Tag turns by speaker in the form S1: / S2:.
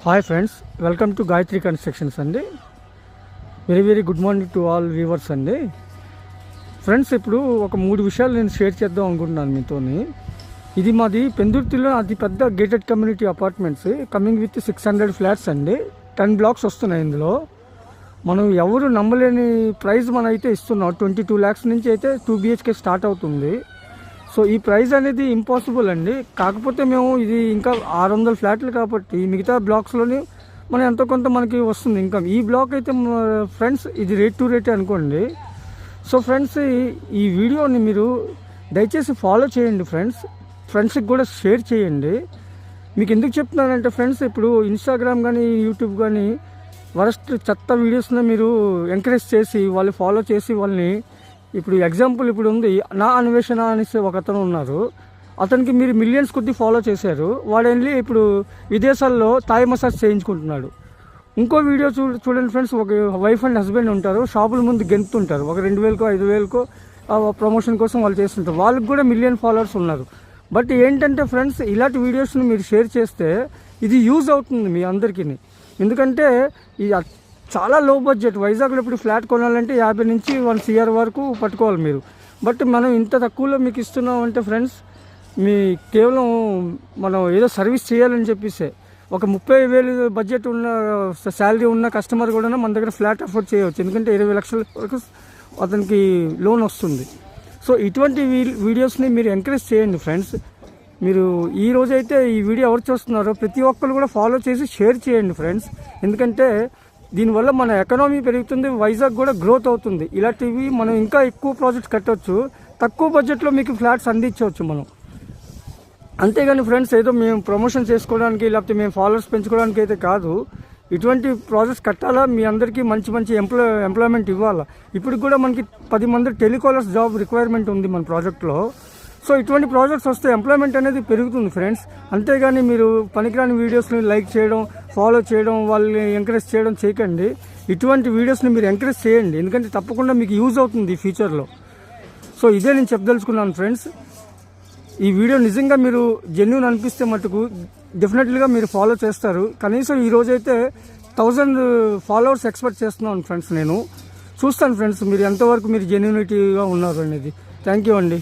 S1: Hi friends, welcome to Gayatri constructions అండి. Very good morning to all viewers అండి. Friends, ఇప్పుడు ఒక 3 విషయాలు నేను షేర్ చేద్దాం అనుకుంటున్నాను మీతోని. ఇది మాది పెందుర్తిలో అతి పెద్ద gated community apartments, coming with 600 flats అండి. 10 బ్లాక్స్ వస్తున్నాయి ఇందులో. మనం ఎవరు నమ్మలేని ప్రైస్ మనం అయితే ఇస్తున్నాం. 22 lakhs నుంచి అయితే 2 BHK స్టార్ట్ అవుతుంది. సో ఈ ప్రైస్ అనేది ఇంపాసిబుల్ అండి. కాకపోతే మేము ఇది ఇంకా 600 ఫ్లాట్లు కాబట్టి మిగతా బ్లాక్స్లోని మనం ఎంతో కొంత మనకి వస్తుంది ఇన్కమ్. ఈ బ్లాక్ అయితే ఫ్రెండ్స్ ఇది రేట్ టు రేటే అనుకోండి. సో ఫ్రెండ్స్, ఈ వీడియోని మీరు దయచేసి ఫాలో చేయండి ఫ్రెండ్స్కి కూడా షేర్ చేయండి. మీకు ఎందుకు చెప్తున్నానంటే ఫ్రెండ్స్, ఇప్పుడు ఇన్స్టాగ్రామ్ కానీ యూట్యూబ్ కానీ వరస్ట్ చెత్త వీడియోస్ని మీరు ఎంకరేజ్ చేసి వాళ్ళు ఫాలో చేసి వాళ్ళని, ఇప్పుడు ఎగ్జాంపుల్ ఇప్పుడు ఉంది నా అన్వేషణ అనేసి ఒక అతను ఉన్నారు. అతనికి మీరు మిలియన్స్ కొద్ది ఫాలో చేశారు. వాడు వెళ్ళి ఇప్పుడు విదేశాల్లో థాయ్ మసాజ్ చేయించుకుంటున్నాడు. ఇంకో వీడియో చూడండి ఫ్రెండ్స్, ఒక వైఫ్ అండ్ హస్బెండ్ ఉంటారు, షాపుల ముందు గెంతుంటారు. ఒక 2,000కో 5,000కో ప్రమోషన్ కోసం వాళ్ళు చేస్తుంటారు. వాళ్ళకి కూడా మిలియన్ ఫాలోవర్స్ ఉన్నారు. బట్ ఏంటంటే ఫ్రెండ్స్, ఇలాంటి వీడియోస్ని మీరు షేర్ చేస్తే ఇది యూజ్ అవుతుంది మీ అందరికీ. ఎందుకంటే ఇది చాలా లో బడ్జెట్. వైజాగ్లో ఇప్పుడు ఫ్లాట్ కొనాలంటే 50 నుంచి 1 CR వరకు పట్టుకోవాలి మీరు. బట్ మనం ఇంత తక్కువలో మీకు ఇస్తున్నాం అంటే ఫ్రెండ్స్, మీ కేవలం మనం ఏదో సర్వీస్ చేయాలని చెప్పేసి ఒక 30,000 బడ్జెట్ ఉన్న శాలరీ ఉన్న కస్టమర్ కూడా మన దగ్గర ఫ్లాట్ అఫోర్డ్ చేయవచ్చు. ఎందుకంటే 20 లక్షల వరకు అతనికి లోన్ వస్తుంది. సో ఇటువంటి వీడియోస్ని మీరు ఎంకరేజ్ చేయండి ఫ్రెండ్స్. మీరు ఈ రోజైతే ఈ వీడియో ఎవరు చూస్తున్నారో ప్రతి ఒక్కరు కూడా ఫాలో చేసి షేర్ చేయండి ఫ్రెండ్స్. ఎందుకంటే దీనివల్ల మన ఎకనామీ పెరుగుతుంది, వైజాగ్ కూడా గ్రోత్ అవుతుంది. ఇలాంటివి మనం ఇంకా ఎక్కువ ప్రాజెక్ట్స్ కట్టవచ్చు, తక్కువ బడ్జెట్లో మీకు ఫ్లాట్స్ అందించవచ్చు మనం. అంతేగాని ఫ్రెండ్స్, ఏదో మేము ప్రమోషన్ చేసుకోవడానికి లేకపోతే మేము ఫాలోవర్స్ పెంచుకోవడానికి అయితే కాదు. ఇటువంటి ప్రాజెక్ట్స్ కట్టాలా, మీ అందరికీ మంచి ఎంప్లాయ్మెంట్ ఇవ్వాలా. ఇప్పుడు కూడా మనకి 10 మంది టెలికాలర్స్ జాబ్ రిక్వైర్మెంట్ ఉంది మన ప్రాజెక్ట్లో. సో ఇటువంటి ప్రాజెక్ట్స్ వస్తే ఎంప్లాయ్మెంట్ అనేది పెరుగుతుంది ఫ్రెండ్స్. అంతేగాని మీరు పనికిరాని వీడియోస్ని లైక్ చేయడం, ఫాలో చేయడం, వాళ్ళని ఎంకరేజ్ చేయడం చేయకండి. ఇటువంటి వీడియోస్ని మీరు ఎంకరేజ్ చేయండి, ఎందుకంటే తప్పకుండా మీకు యూజ్ అవుతుంది ఈ ఫ్యూచర్లో. సో ఇదే నేను చెప్పదలుచుకున్నాను ఫ్రెండ్స్. ఈ వీడియో నిజంగా మీరు జెన్యూన్ అనిపిస్తే మటుకు డెఫినెట్లీగా మీరు ఫాలో చేస్తారు. కనీసం ఈ రోజైతే 1000 ఫాలోవర్స్ ఎక్స్పెక్ట్ చేస్తున్నాను ఫ్రెండ్స్. నేను చూస్తాను ఫ్రెండ్స్ మీరు ఎంతవరకు మీరు జెన్యూనిటీగా ఉన్నారు అనేది. థ్యాంక్ యూ అండి.